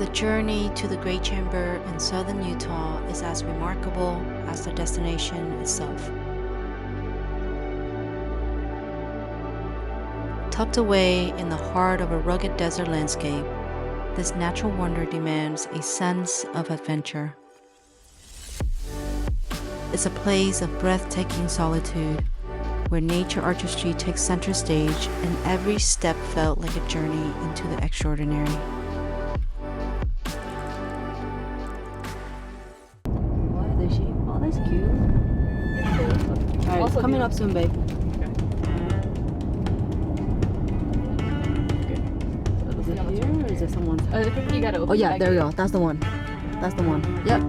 The journey to the Great Chamber in southern Utah is as remarkable as the destination itself. Tucked away in the heart of a rugged desert landscape, this natural wonder demands a sense of adventure. It's a place of breathtaking solitude, where nature artistry takes center stage and every step felt like a journey into the extraordinary. What? There's sheep? Oh, that's cute. Alright, Also coming up soon, babe. Is it here or is it someone's? I think you gotta open Oh yeah, the there we go. That's the one. That's the one. Yep.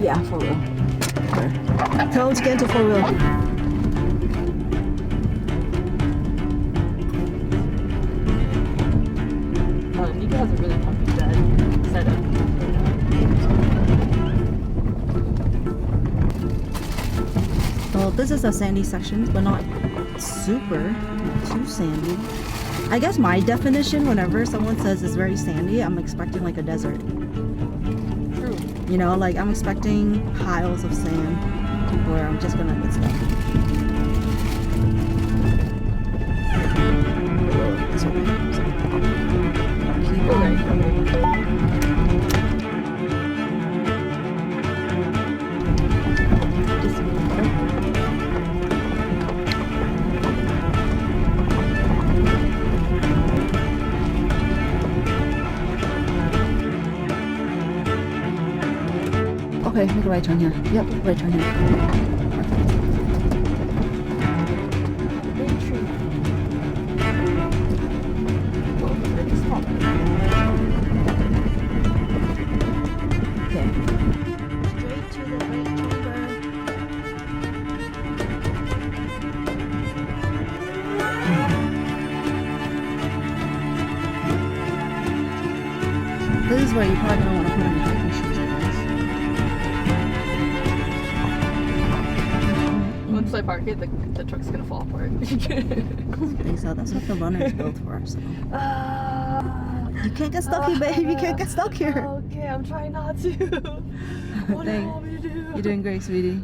Yeah, for real. Tell them to get into 4-wheel. Nico has a really comfy bed setup. Well, this is a sandy section, but not super, not too sandy. I guess my definition, whenever someone says it's very sandy, I'm expecting like a desert. True. You know, like I'm expecting piles of sand where I'm just gonna get stuck. This way. Keep going. Just a little better. Okay, make a right turn here. Yep, right turn here. Okay. Straight to the Great Chamber. This is where you probably don't want to put on your hiking shoes, I guess. Once I park it, the truck's gonna fall apart. I don't think so. That's what the runner's built for. So. You can't get stuck here, babe. You can't get stuck here. Okay, I'm trying not to. What do you want me to do? You're doing great, sweetie.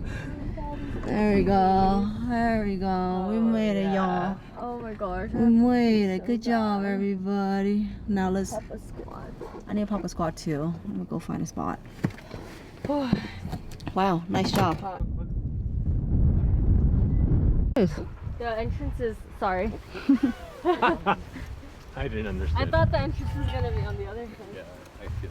There we go. There we go. We made it, y'all. Oh my gosh. We made it. Good job, everybody. Now let's. Papa squat. I need a Papa squat too. I'm gonna go find a spot. Wow, nice job. The entrance is sorry. I didn't understand. I thought the entrance was gonna be on the other side. Yeah, I feel.